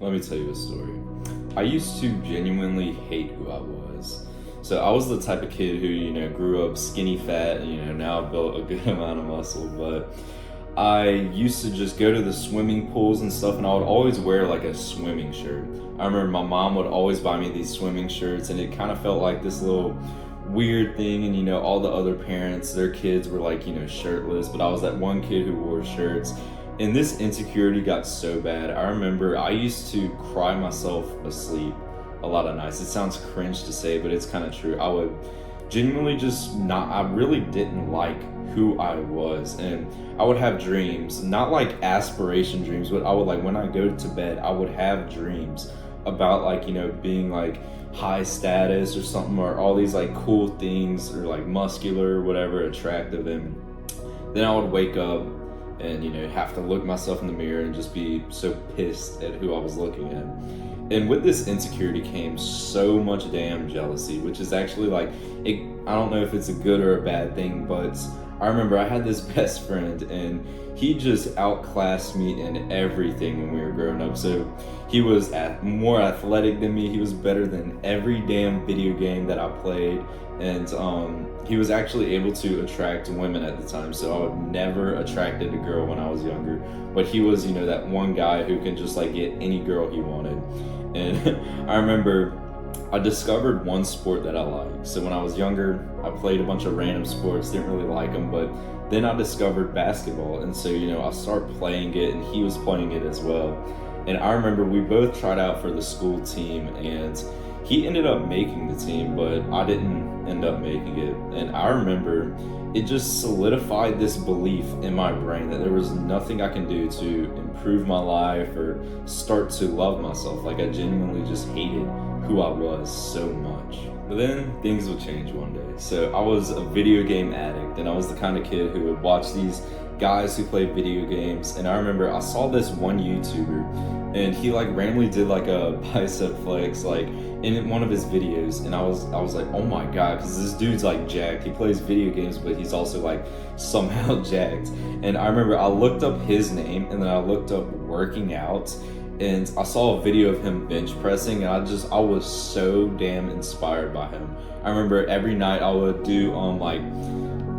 Let me tell you a story. I used to genuinely hate who I was. So I was the type of kid who, grew up skinny fat, and, now I've built a good amount of muscle, but I used to just go to the swimming pools and stuff, and I would always wear like a swimming shirt. I remember my mom would always buy me these swimming shirts, and it kind of felt like this little weird thing. And all the other parents, their kids were like, shirtless, but I was that one kid who wore shirts. And this insecurity got so bad. I remember I used to cry myself asleep a lot of nights. It sounds cringe to say, but it's kind of true. I would genuinely I really didn't like who I was. And I would have dreams, not like aspiration dreams, but I would, like, when I go to bed, I would have dreams about, like, being like high status or something, or all these like cool things, or like muscular or whatever, attractive. And then I would wake up and have to look myself in the mirror and just be so pissed at who I was looking at. And with this insecurity came so much damn jealousy, which is actually like I don't know if it's a good or a bad thing, but I remember I had this best friend, and he just outclassed me in everything when we were growing up. So he was more athletic than me. He was better than every damn video game that I played. And he was actually able to attract women at the time. So I would never attracted a girl when I was younger. But he was, that one guy who can just like get any girl he wanted. And I remember I discovered one sport that I liked. So when I was younger, I played a bunch of random sports, didn't really like them, but then I discovered basketball. And so, I started playing it, and he was playing it as well. And I remember we both tried out for the school team, and he ended up making the team, but I didn't end up making it. And I remember it just solidified this belief in my brain that there was nothing I can do to improve my life or start to love myself. Like, I genuinely just hated who I was so much. But then things would change one day. So I was a video game addict, and I was the kind of kid who would watch these guys who play video games. And I remember I saw this one YouTuber, and he like randomly did like a bicep flex like in one of his videos, and I was like, oh my god, because this dude's like jacked. He plays video games, but he's also like somehow jacked. And I remember I looked up his name, and then I looked up working out, and I saw a video of him bench pressing, and I was so damn inspired by him. I remember every night I would do like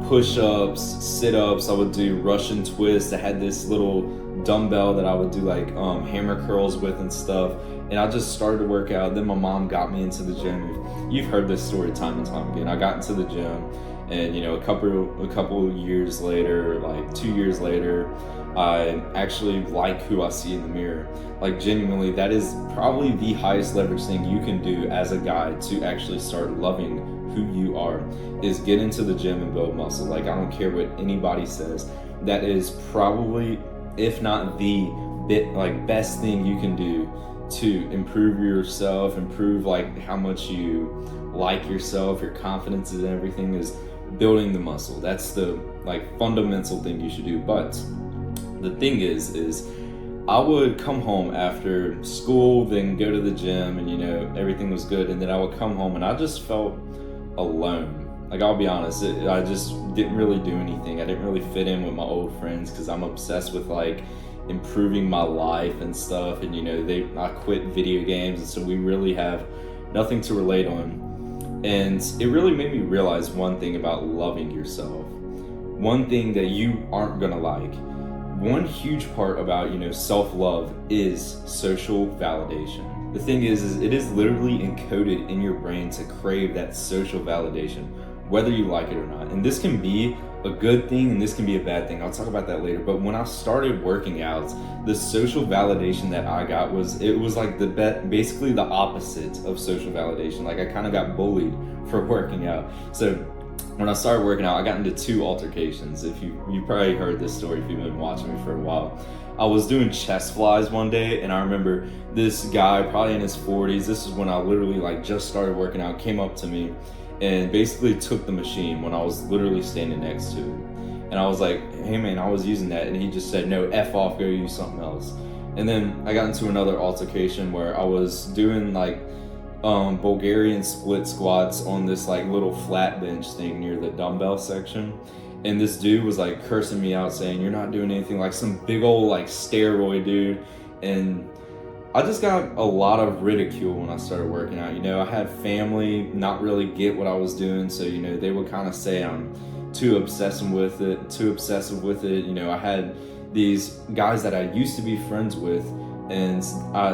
push-ups, sit-ups. I would do Russian twists. I had this little dumbbell that I would do like hammer curls with and stuff. And I just started to work out. Then my mom got me into the gym. You've heard this story time and time again. I got into the gym, and a couple years later, like 2 years later, I actually like who I see in the mirror. Like, genuinely, that is probably the highest leverage thing you can do as a guy to actually start loving who you are, is get into the gym and build muscle. Like, I don't care what anybody says. That is probably, if not the best thing you can do to improve yourself, improve like how much you like yourself, your confidence and everything, is building the muscle. That's the like fundamental thing you should do. But the thing is I would come home after school, then go to the gym, and everything was good, and then I would come home and I just felt alone. Like, I'll be honest, I just didn't really do anything. I didn't really fit in with my old friends, because I'm obsessed with like improving my life and stuff. And I quit video games, and so we really have nothing to relate on. And it really made me realize one thing about loving yourself. One thing that you aren't gonna like. One huge part about self-love is social validation. The thing is it is literally encoded in your brain to crave that social validation, whether you like it or not. And this can be a good thing, and this can be a bad thing. I'll talk about that later. But when I started working out, the social validation that I got was like basically the opposite of social validation. Like, I kind of got bullied for working out. So when I started working out, I got into 2 altercations. If you probably heard this story if you've been watching me for a while. I was doing chest flies one day, and I remember this guy, probably in his 40s, this is when I literally like just started working out, came up to me and basically took the machine when I was literally standing next to it. And I was like, hey man, I was using that. And he just said, no, F off, go use something else. And then I got into another altercation where I was doing like Bulgarian split squats on this like little flat bench thing near the dumbbell section. And this dude was like cursing me out, saying, you're not doing anything, like some big old like steroid dude. And I just got a lot of ridicule when I started working out. I had family not really get what I was doing, so they would kind of say I'm too obsessive with it, I had these guys that I used to be friends with, and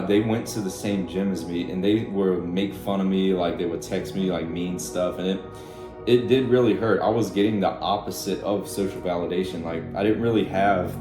they went to the same gym as me, and they would make fun of me, like they would text me like mean stuff, and it did really hurt. I was getting the opposite of social validation. Like, I didn't really have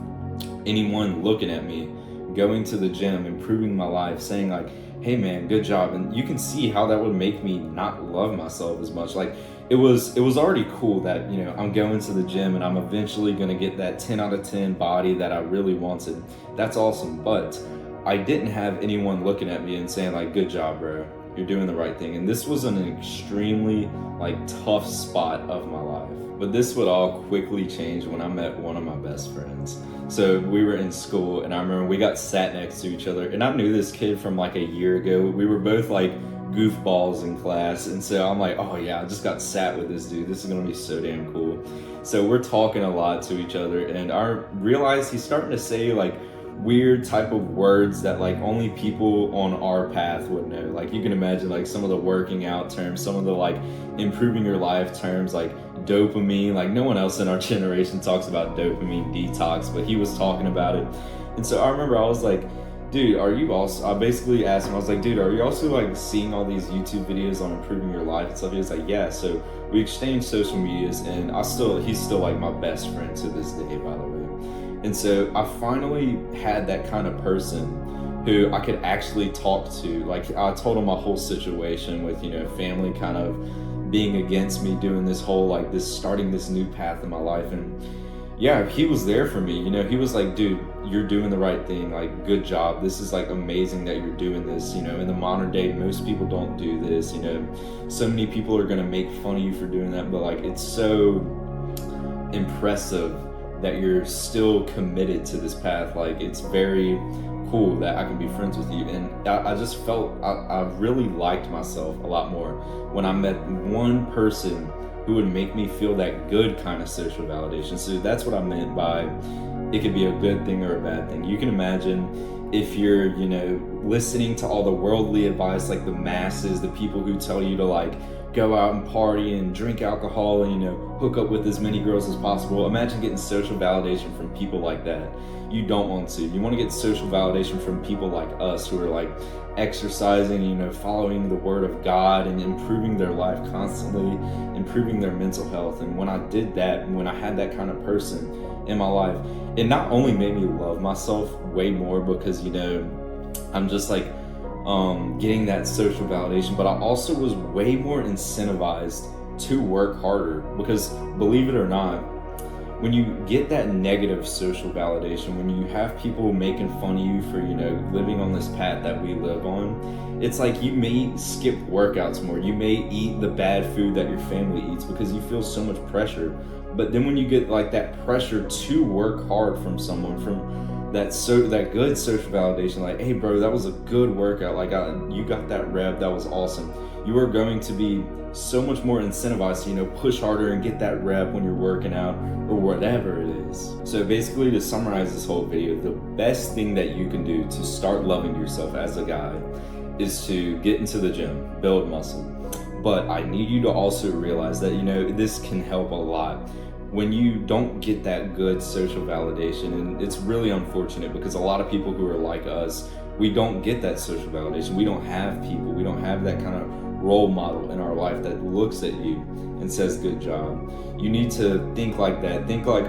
anyone looking at me, going to the gym, improving my life, saying like, hey man, good job. And you can see how that would make me not love myself as much. Like, it was already cool that I'm going to the gym and I'm eventually going to get that 10 out of 10 body that I really wanted. That's awesome. But I didn't have anyone looking at me and saying like, good job, bro, you're doing the right thing. And this was an extremely like tough spot of my life. But this would all quickly change when I met one of my best friends. So we were in school, and I remember we got sat next to each other, and I knew this kid from like a year ago. We were both like goofballs in class, and so I'm like, oh yeah, I just got sat with this dude. This is gonna be so damn cool. So we're talking a lot to each other, and I realized he's starting to say like weird type of words that like only people on our path would know. Like, you can imagine like some of the working out terms, some of the like improving your life terms, like dopamine. Like, no one else in our generation talks about dopamine detox, but he was talking about it. And so I remember I was like, dude, are you also, I basically asked him, I was like, dude, are you also like seeing all these YouTube videos on improving your life and stuff? He was like, yeah. So we exchanged social medias, and he's still like my best friend to this day, by the way. And so I finally had that kind of person who I could actually talk to. Like, I told him my whole situation with, family kind of being against me doing this whole, like, starting this new path in my life. And yeah, he was there for me. He was like, dude, you're doing the right thing. Like, good job. This is like amazing that you're doing this. In the modern day, most people don't do this. So many people are going to make fun of you for doing that, but like, it's so impressive that you're still committed to this path. Like, it's very cool that I can be friends with you. And I just felt I really liked myself a lot more when I met one person who would make me feel that good kind of social validation. So that's what I meant by it could be a good thing or a bad thing. You can imagine if you're, listening to all the worldly advice, like the masses, the people who tell you to like go out and party and drink alcohol and hook up with as many girls as possible. Imagine getting social validation from people like that. You don't want to. You want to get social validation from people like us who are like exercising, following the word of God and improving their life constantly, improving their mental health. And when I did that, when I had that kind of person in my life, it not only made me love myself way more because I'm just like getting that social validation, but I also was way more incentivized to work harder. Because believe it or not, when you get that negative social validation, when you have people making fun of you for living on this path that we live on, it's like you may skip workouts more, you may eat the bad food that your family eats because you feel so much pressure. But then when you get like that pressure to work hard from someone, from that good social validation, like, hey bro, that was a good workout, like you got that rep, that was awesome, you are going to be so much more incentivized to push harder and get that rep when you're working out or whatever it is. So basically, to summarize this whole video, the best thing that you can do to start loving yourself as a guy is to get into the gym, build muscle. But I need you to also realize that this can help a lot when you don't get that good social validation. And it's really unfortunate because a lot of people who are like us, we don't get that social validation. We don't have people, we don't have that kind of role model in our life that looks at you and says good job. You need to think like that. Think like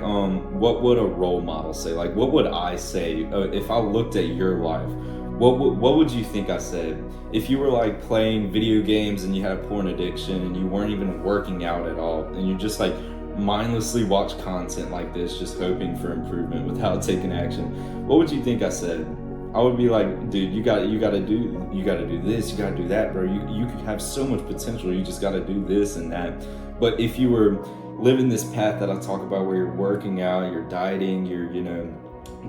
what would a role model say? Like, what would I say if I looked at your life? What would you think I said? If you were like playing video games and you had a porn addiction and you weren't even working out at all, and you just like mindlessly watch content like this, just hoping for improvement without taking action, what would you think I said? I would be like, dude, you gotta do this, you gotta do that, bro. You could have so much potential. You just gotta do this and that. But if you were living this path that I talk about, where you're working out, you're dieting, you're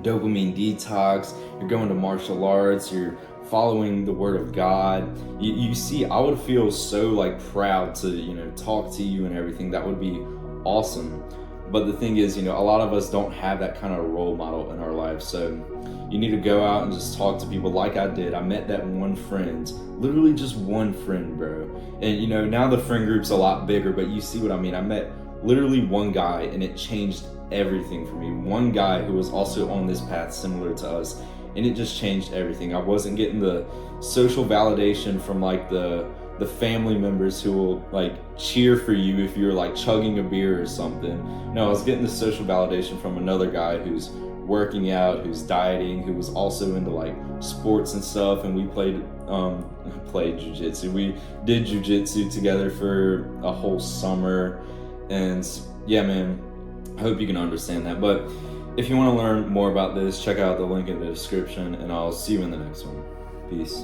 dopamine detox, you're going to martial arts, you're following the word of God, you see, I would feel so like proud to talk to you and everything. That would be awesome. But the thing is, a lot of us don't have that kind of role model in our life. So you need to go out and just talk to people like I did. I met that one friend, literally just one friend, bro. And now the friend group's a lot bigger, but you see what I mean. I met literally one guy and it changed everything for me. One guy who was also on this path similar to us, and it just changed everything. I wasn't getting the social validation from like the family members who will like cheer for you if you're like chugging a beer or something. No, I was getting the social validation from another guy who's working out, who's dieting, who was also into like sports and stuff, and we played jujitsu. We did jujitsu together for a whole summer, and yeah, man, I hope you can understand that. But if you want to learn more about this, check out the link in the description, and I'll see you in the next one. Peace.